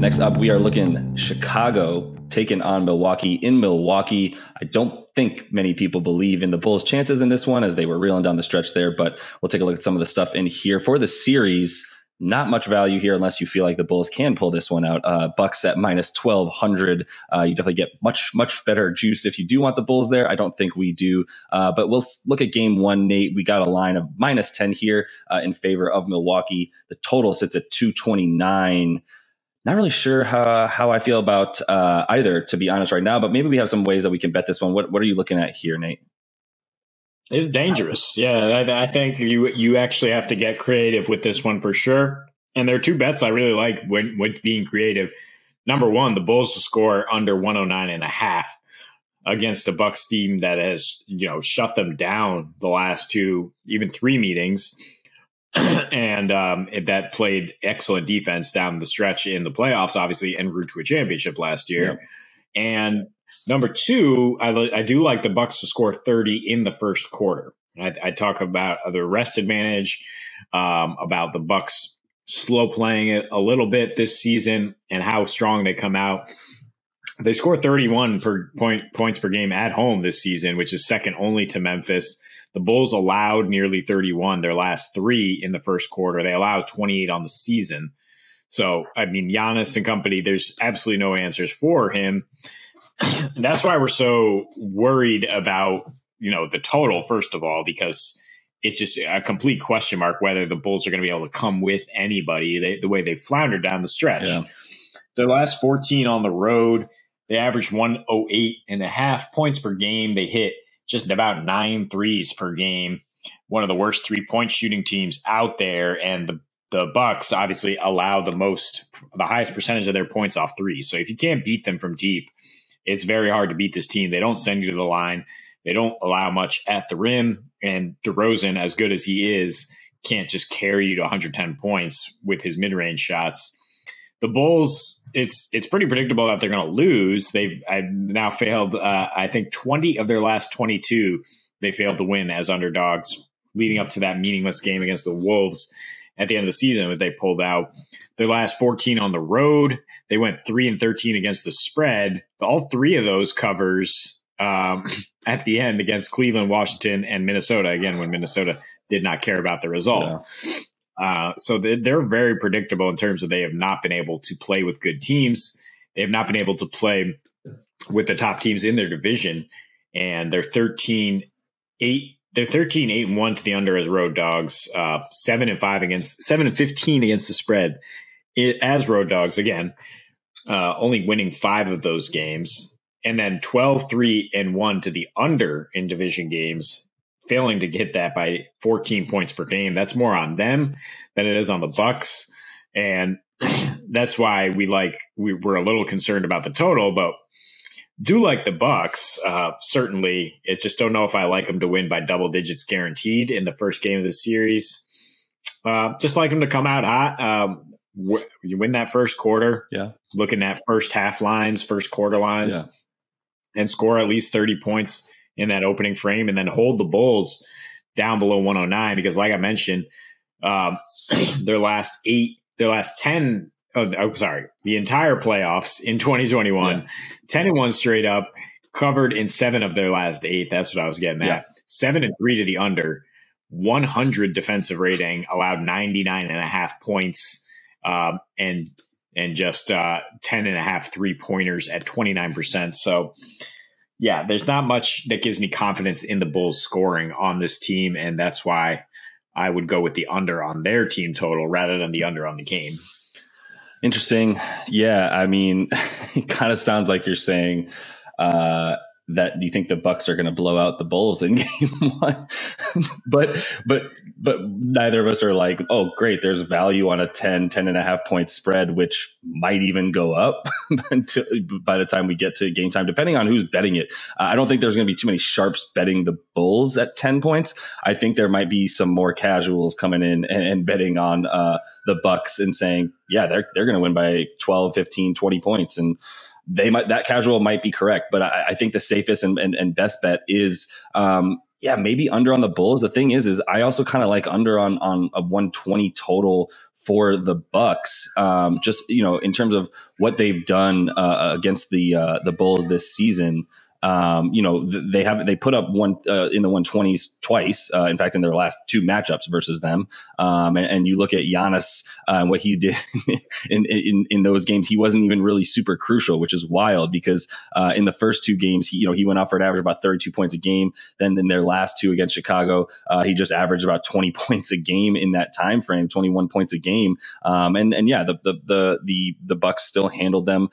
Next up, we are looking Chicago taking on Milwaukee in Milwaukee. I don't think many people believe in the Bulls' chances in this one as they were reeling down the stretch there, but we'll take a look at some of the stuff in here. For the series, not much value here unless you feel like the Bulls can pull this one out. Bucks at minus 1,200. You definitely get much better juice if you do want the Bulls there. I don't think we do. But we'll look at game one, Nate. We got a line of minus 10 here in favor of Milwaukee. The total sits at 229. Not really sure how I feel about either, to be honest, right now, but maybe we have some ways that we can bet this one. What are you looking at here, Nate? It's dangerous. Yeah, I think you actually have to get creative with this one for sure. And there are two bets I really like when being creative. Number one, the Bulls to score under 109.5 against a Bucks team that has, shut them down the last two, even three meetings. And that played excellent defense down the stretch in the playoffs, obviously, en route to a championship last year. Yeah. And number two, I do like the Bucks to score 30 in the first quarter. I talk about the rest advantage, about the Bucks slow playing it a little bit this season and how strong they come out. They score 31 points per game at home this season, which is second only to Memphis. The Bulls allowed nearly 31 their last three in the first quarter. They allowed 28 on the season. So, I mean, Giannis and company, there's absolutely no answers for him. That's why we're so worried about, the total, first of all, because it's just a complete question mark whether the Bulls are going to be able to come with anybody the way they floundered down the stretch. Yeah. Their last 14 on the road, they averaged 108.5 points per game. They hit just about 9 threes per game, one of the worst 3-point shooting teams out there. And the Bucks obviously allow the highest percentage of their points off threes. So if you can't beat them from deep, it's very hard to beat this team. They don't send you to the line. They don't allow much at the rim. And DeRozan, as good as he is, can't just carry you to 110 points with his mid-range shots. The Bulls, it's pretty predictable that they're going to lose. I've now failed, I think 20 of their last 22, they failed to win as underdogs leading up to that meaningless game against the Wolves at the end of the season that they pulled out. Their last 14 on the road, they went 3-13 against the spread. All three of those covers at the end against Cleveland, Washington, and Minnesota, again, when Minnesota did not care about the result. Yeah. So they're very predictable in terms of they have not been able to play with good teams. They have not been able to play with the top teams in their division. And they're 13-8. They're 13-8-1 to the under as road dogs. 7-15 against the spread as road dogs. Again, only winning 5 of those games. And then 12-3-1 to the under in division games, failing to hit that by 14 points per game. That's more on them than it is on the Bucks. And that's why we're a little concerned about the total, but do like the Bucks. Certainly, I just don't know if I like them to win by double digits guaranteed in the first game of the series. Just like them to come out hot. You win that first quarter. Yeah. Looking at first half lines, first quarter lines, and score at least 30 points in that opening frame, and then hold the Bulls down below 109. Because like I mentioned, the entire playoffs in 2021, 10-1 straight up, covered in 7 of their last 8. That's what I was getting at. 7-3 to the under, 100 defensive rating, allowed 99.5 points, and just 10.5 3-pointers at 29%. So, yeah, there's not much that gives me confidence in the Bulls scoring on this team, and that's why I would go with the under on their team total rather than the under on the game. Interesting. Yeah, I mean, it kind of sounds like you're saying that you think the Bucks are going to blow out the Bulls in game one, but neither of us are like, oh, great, there's value on a 10.5 point spread, which might even go up until by the time we get to game time, depending on who's betting it. I don't think there's going to be too many sharps betting the Bulls at 10 points. I think there might be some more casuals coming in and betting on the Bucks and saying, yeah, they're going to win by 12, 15, 20 points. And that casual might be correct, but I think the safest and best bet is yeah, maybe under on the Bulls. The thing is I also kind of like under on a 120 total for the Bucks. Just, in terms of what they've done against the Bulls this season. They put up one in the 120s twice. In fact, in their last two matchups versus them. And you look at Giannis and what he did in those games, he wasn't even really super crucial, which is wild because in the first two games, he went off for an average of about 32 points a game. Then in their last two against Chicago, he just averaged about 20 points a game in that time frame, 21 points a game. The Bucks still handled them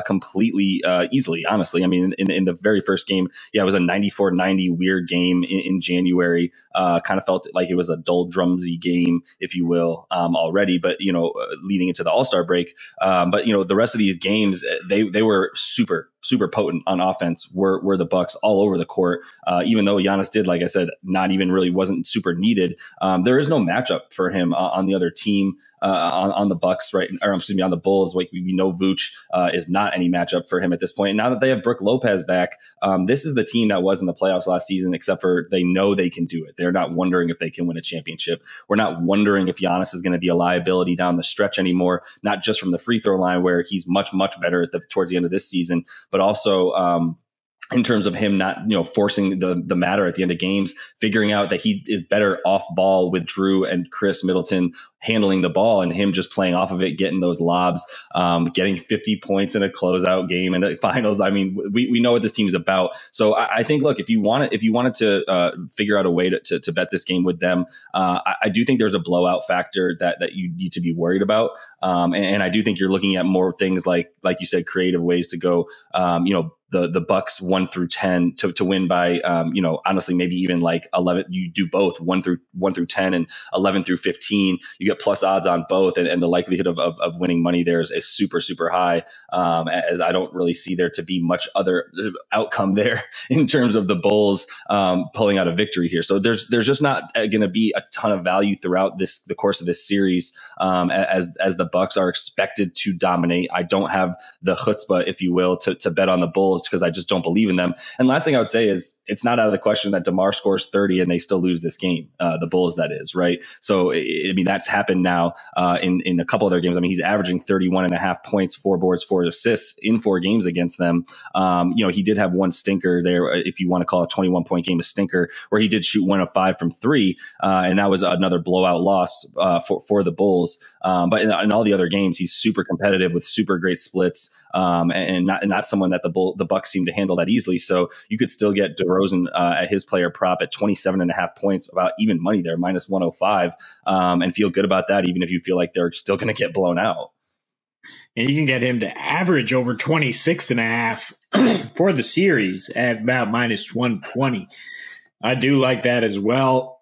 completely easily. Honestly, I mean, in the very first game, it was a 94-90 weird game in January. Kind of felt like it was a doldrumsy game, if you will, already. But leading into the All-Star break, the rest of these games, they were super potent on offense. Were the Bucks all over the court, even though Giannis did, like I said, not even really wasn't super needed. There is no matchup for him on the other team. On the Bucks, right? Or excuse me, on the Bulls, like we know Vooch is not any matchup for him at this point. And now that they have Brook Lopez back, this is the team that was in the playoffs last season, except for they know they can do it. They're not wondering if they can win a championship. We're not wondering if Giannis is going to be a liability down the stretch anymore, not just from the free throw line where he's much better towards the end of this season, but also in terms of him not, forcing the matter at the end of games, figuring out that he is better off ball with Drew and Chris Middleton handling the ball and him just playing off of it, getting those lobs, getting 50 points in a closeout game and the finals. I mean, we know what this team is about. So I think, look, if you wanted to figure out a way to bet this game with them, I do think there's a blowout factor that you need to be worried about. And I do think you're looking at more things like you said, creative ways to go, the Bucks 1 through 10 to win by, honestly, maybe even like 11. You do both 1 through 10 and 11 through 15. You get plus odds on both, and the likelihood of winning money there is super high. As I don't really see there to be much other outcome there in terms of the Bulls pulling out a victory here. So there's just not going to be a ton of value throughout the course of this series as the Bucks are expected to dominate. I don't have the chutzpah, if you will, to bet on the Bulls because I just don't believe in them. And last thing I would say is it's not out of the question that DeMar scores 30 and they still lose this game. The Bulls, that is, right? So I mean that's happened now in a couple of their games. I mean, he's averaging 31.5 points, 4 boards, 4 assists in 4 games against them. He did have one stinker there, if you want to call a 21-point game a stinker, where he did shoot 1 of 5 from 3, and that was another blowout loss for the Bulls. But in all the other games, he's super competitive with super great splits, and not someone that the Bucks seem to handle that easily. So you could still get DeRozan at his player prop at 27.5 points, about even money there, minus 105, and feel good about that, even if you feel like they're still going to get blown out. And you can get him to average over 26.5 for the series at about minus 120. I do like that as well.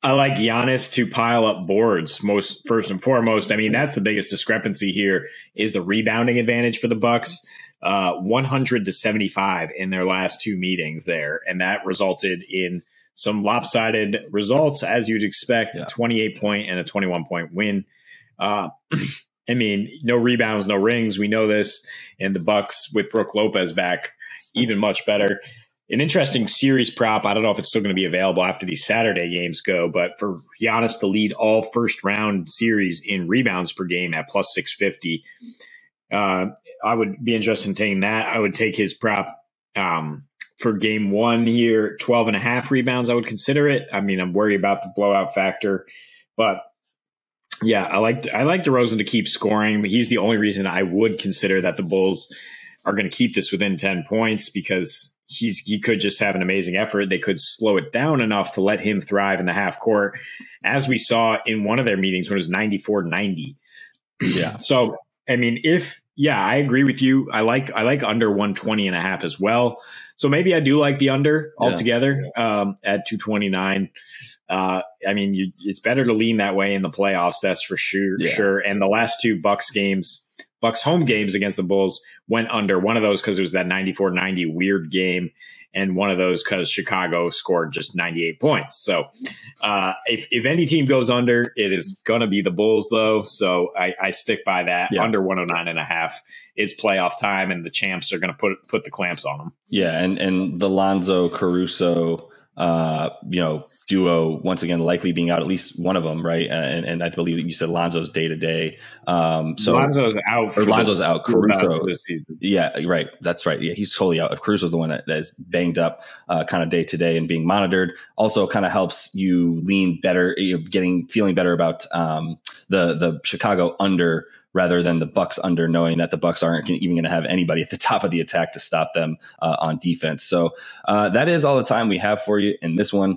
I like Giannis to pile up boards first and foremost. I mean, that's the biggest discrepancy here is the rebounding advantage for the Bucks, 100-75 in their last 2 meetings there. And that resulted in some lopsided results, as you'd expect, 28-point and a 21-point win. I mean, no rebounds, no rings. We know this. And the Bucks with Brook Lopez back, even much better. An interesting series prop. I don't know if it's still going to be available after these Saturday games go, but for Giannis to lead all first round series in rebounds per game at plus 650, I would be interested in taking that. I would take his prop for game 1 here, 12.5 rebounds. I would consider it. I mean, I'm worried about the blowout factor, but yeah, I like DeRozan to keep scoring. He's the only reason I would consider that the Bulls are going to keep this within 10 points because he could just have an amazing effort. They could slow it down enough to let him thrive in the half court, as we saw in one of their meetings when it was 94-90. Yeah. So, I mean, I agree with you. I like under 120.5 as well. So maybe I do like the under altogether at 229. I mean, it's better to lean that way in the playoffs. That's for sure. Yeah. Sure. And the last 2 Bucks games, Bucks home games against the Bulls went under. One of those because it was that 94-90 weird game, and one of those because Chicago scored just 98 points. So if any team goes under, it is going to be the Bulls, though. So I stick by that. Yeah. Under 109.5 is playoff time, and the champs are going to put the clamps on them. Yeah, and the Lonzo Caruso duo once again likely being out, at least one of them, right? And I believe you said Lonzo's day to day. So Lonzo's out. Lonzo's out. Caruso for this season. Yeah, right. That's right. Yeah, he's totally out. Caruso's the one that is banged up, kind of day to day and being monitored. Also, kind of helps you lean better, feeling better about the Chicago under, rather than the Bucks under, knowing that the Bucks aren't even going to have anybody at the top of the attack to stop them on defense. So that is all the time we have for you in this one.